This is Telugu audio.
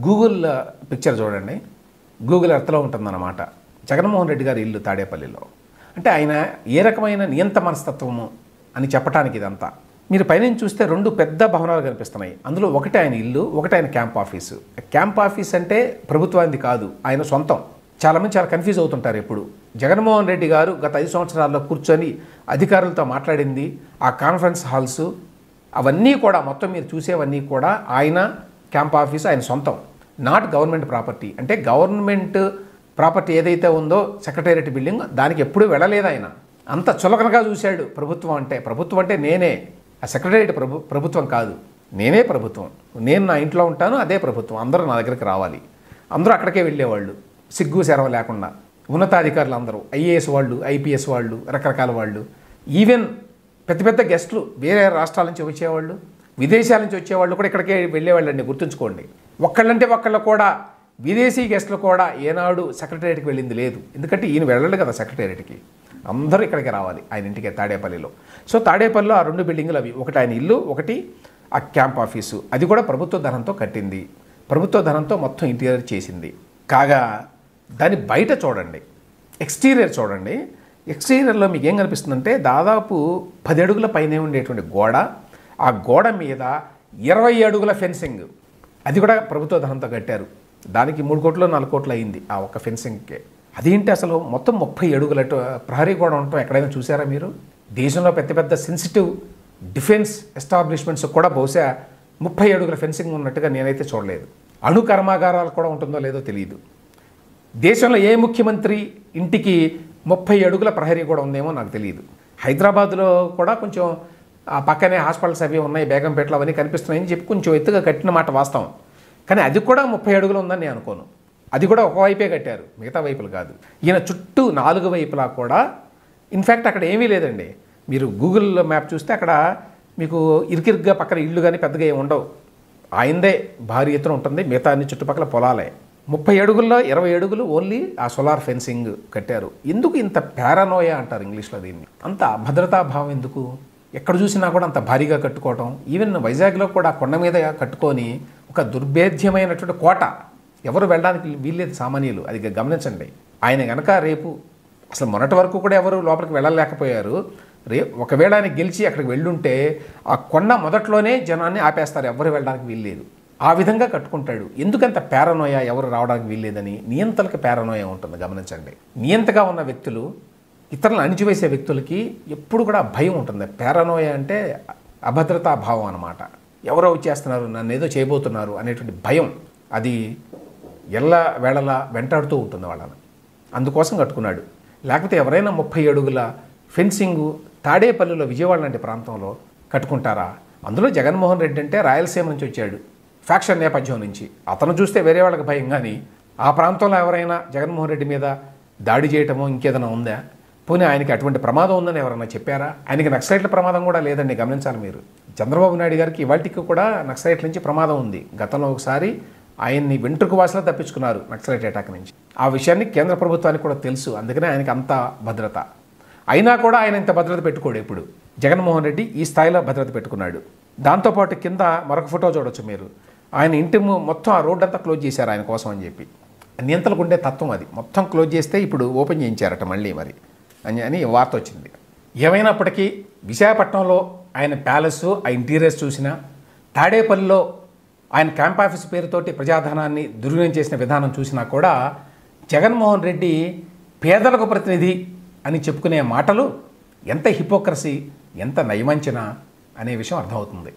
గూగుల్ పిక్చర్ చూడండి. గూగుల్ ఎర్త్లో ఉంటుందన్నమాట జగన్మోహన్ రెడ్డి గారి ఇల్లు తాడేపల్లిలో. అంటే ఆయన ఏ రకమైన నియంత మనస్తత్వము అని చెప్పడానికి ఇదంతా. మీరు పైనుంచి చూస్తే రెండు పెద్ద భవనాలు కనిపిస్తున్నాయి. అందులో ఒకటి ఆయన ఇల్లు, ఒకటి ఆయన క్యాంప్ ఆఫీసు. క్యాంప్ ఆఫీస్ అంటే ప్రభుత్వానికి కాదు, ఆయన సొంతం. చాలామంది చాలా కన్ఫ్యూజ్ అవుతుంటారు. ఎప్పుడు జగన్మోహన్ రెడ్డి గారు గత 5 సంవత్సరాల్లో కూర్చొని అధికారులతో మాట్లాడింది, ఆ కాన్ఫరెన్స్ హాల్స్ అవన్నీ కూడా మొత్తం మీరు చూసేవన్నీ కూడా ఆయన క్యాంప్ ఆఫీసు, ఆయన సొంతం. Not government property. అంటే గవర్నమెంట్ ప్రాపర్టీ ఏదైతే ఉందో సెక్రటేరియట్ బిల్డింగ్, దానికి ఎప్పుడూ వెళ్ళలేదు ఆయన. అంత చులకనగా చూశాడు ప్రభుత్వం అంటే. ప్రభుత్వం అంటే నేనే, ఆ సెక్రటేరియట్ ప్రభుత్వం కాదు, నేనే ప్రభుత్వం. నేను నా ఇంట్లో ఉంటాను, అదే ప్రభుత్వం. అందరూ నా దగ్గరికి రావాలి, అందరూ అక్కడికే వెళ్ళేవాళ్ళు సిగ్గు శరవ లేకుండా. ఉన్నతాధికారులు అందరూ, ఐఏఎస్ వాళ్ళు, ఐపీఎస్ వాళ్ళు, రకరకాల వాళ్ళు, ఈవెన్ పెద్ద పెద్ద గెస్టులు వేరే రాష్ట్రాల నుంచి వచ్చేవాళ్ళు, విదేశాల నుంచి వచ్చేవాళ్ళు కూడా ఇక్కడికే వెళ్ళేవాళ్ళండి. గుర్తుంచుకోండి. ఒక్కళ్ళంటే ఒక్కళ్ళు కూడా, విదేశీ గెస్టులు కూడా ఏనాడు సెక్రటేరియట్కి వెళ్ళింది లేదు. ఎందుకంటే ఈయన వెళ్ళాలి కదా సెక్రటేరియట్కి. అందరూ ఇక్కడికి రావాలి ఆయన ఇంటికి, తాడేపల్లిలో. సో తాడేపల్లిలో ఆ 2 బిల్డింగులు అవి. ఒకటి ఆయన ఇల్లు, ఒకటి ఆ క్యాంప్ ఆఫీసు. అది కూడా ప్రభుత్వ ధనంతో కట్టింది, ప్రభుత్వ ధనంతో మొత్తం ఇంటీరియర్ చేసింది. కాగా దాని బయట చూడండి, ఎక్స్టీరియర్ చూడండి. ఎక్స్టీరియర్లో మీకు ఏం కనిపిస్తుందంటే దాదాపు 10 అడుగుల పైనే ఉండేటువంటి గోడ, ఆ గోడ మీద 20 అడుగుల ఫెన్సింగ్. అది కూడా ప్రభుత్వ ధనంతో కట్టారు. దానికి 3 కోట్లు 4 కోట్లు అయింది ఆ ఒక్క ఫెన్సింగ్కే. అదేంటి అసలు మొత్తం 30 అడుగుల ప్రహరీ గోడ ఉండటం ఎక్కడైనా చూసారా మీరు? దేశంలో పెద్ద పెద్ద సెన్సిటివ్ డిఫెన్స్ ఎస్టాబ్లిష్మెంట్స్ కూడా బహుశా 30 అడుగుల ఫెన్సింగ్ ఉన్నట్టుగా నేనైతే చూడలేదు. అణు కర్మాగారాలు కూడా ఉంటుందో లేదో తెలియదు. దేశంలో ఏ ముఖ్యమంత్రి ఇంటికి 30 అడుగుల ప్రహరీ కూడా ఉందేమో నాకు తెలియదు. హైదరాబాద్లో కూడా కొంచెం ఆ పక్కనే హాస్పిటల్స్ అవి ఉన్నాయి, బేగంపేటలో అవన్నీ కనిపిస్తున్నాయని చెప్పి కొంచెం ఎత్తుగా కట్టిన మాట వాస్తవం. కానీ అది కూడా 30 అడుగులు ఉందని నేను అనుకోను. అది కూడా ఒకవైపే కట్టారు, మిగతా వైపులు కాదు. ఈయన చుట్టూ 4 వైపులా కూడా. ఇన్ఫ్యాక్ట్ అక్కడ ఏమీ లేదండి. మీరు గూగుల్ మ్యాప్ చూస్తే అక్కడ మీకు ఇరికిరిగ్గా పక్కన ఇళ్ళు కానీ పెద్దగా ఏమి ఉండవు. ఆయనదే భారీ ఎత్తున ఉంటుంది, మిగతా అన్ని చుట్టుపక్కల పొలాలే. 30 అడుగుల్లో 20 అడుగులు ఓన్లీ ఆ సోలార్ ఫెన్సింగ్ కట్టారు. ఎందుకు ఇంత పారానోయ అంటారు ఇంగ్లీష్లో దీన్ని? అంత అభద్రతా భావం ఎందుకు? ఎక్కడ చూసినా కూడా అంత భారీగా కట్టుకోవటం. ఈవెన్ వైజాగ్లో కూడా కొండ మీద కట్టుకొని ఒక దుర్భేద్యమైనటువంటి కోట, ఎవరు వెళ్ళడానికి వీల్లేదు సామాన్యులు. అది గమనించండి. ఆయన కనుక రేపు అసలు మొన్నటి వరకు కూడా ఎవరు లోపలికి వెళ్ళలేకపోయారు. ఒకవేళ ఆయన గెలిచి అక్కడికి వెళ్ళుంటే ఆ కొండ మొదట్లోనే జనాన్ని ఆపేస్తారు, ఎవరు వెళ్ళడానికి వీల్లేదు. ఆ విధంగా కట్టుకుంటాడు. ఎందుకంత పారానోయ, ఎవరు రావడానికి వీల్లేదని? నియంతలకు పారానోయ ఉంటుంది, గమనించండి. నియంతగా ఉన్న వ్యక్తులు, ఇతరులను అణిచివేసే వ్యక్తులకి ఎప్పుడు కూడా భయం ఉంటుంది. పారానోయ అంటే అభద్రతా భావం అన్నమాట. ఎవరో వచ్చేస్తున్నారు, నన్ను ఏదో చేయబోతున్నారు అనేటువంటి భయం, అది ఎల్ల వేళలా వెంటాడుతూ ఉంటుంది వాళ్ళని. అందుకోసం కట్టుకున్నాడు. లేకపోతే ఎవరైనా 30 అడుగుల ఫెన్సింగు తాడేపల్లిలో, విజయవాడ లాంటి ప్రాంతంలో కట్టుకుంటారా? అందులో జగన్మోహన్ రెడ్డి అంటే రాయలసీమ నుంచి వచ్చాడు, ఫ్యాక్షన్ నేపథ్యం నుంచి. అతను చూస్తే వేరే వాళ్ళకి భయం. కానీ ఆ ప్రాంతంలో ఎవరైనా జగన్మోహన్ రెడ్డి మీద దాడి చేయటమో ఇంకేదైనా ఉందా? పోనీ ఆయనకి అటువంటి ప్రమాదం ఉందని ఎవరైనా చెప్పారా? ఆయనకి నక్సలైట్ల ప్రమాదం కూడా లేదండి, గమనించాలి మీరు. చంద్రబాబు నాయుడు గారికి ఇవాళకి కూడా నక్సలైట్ల నుంచి ప్రమాదం ఉంది. గతంలో ఒకసారి ఆయన్ని వెంట్రుకు వాసిలా తప్పించుకున్నారు నక్సలైట్ అటాక్ నుంచి. ఆ విషయాన్ని కేంద్ర ప్రభుత్వానికి కూడా తెలుసు. అందుకనే ఆయనకి అంత భద్రత. అయినా కూడా ఆయన ఇంత భద్రత పెట్టుకోడు ఎప్పుడు. జగన్మోహన్ రెడ్డి ఈ స్థాయిలో భద్రత పెట్టుకున్నాడు. దాంతోపాటు కింద మరొక ఫోటో చూడొచ్చు మీరు. ఆయన ఇంటి మొత్తం ఆ రోడ్ అంతా క్లోజ్ చేశారు ఆయన కోసం అని చెప్పి. నియంతలకు ఉండే తత్వం అది. మొత్తం క్లోజ్ చేస్తే ఇప్పుడు ఓపెన్ చేయించారట మళ్ళీ మరి అని వార్త వచ్చింది. ఏమైనప్పటికీ విశాఖపట్నంలో ఆయన ప్యాలెస్, ఆ ఇంటీరియర్స్ చూసినా, తాడేపల్లిలో ఆయన క్యాంప్ ఆఫీస్ పేరుతోటి ప్రజాధనాన్ని దుర్వినియోగం చేసిన విధానం చూసినా కూడా జగన్మోహన్ రెడ్డి పేదలకు ప్రతినిధి అని చెప్పుకునే మాటలు ఎంత హిపోక్రసీ, ఎంత నయవంచన అనే విషయం అర్థమవుతుంది.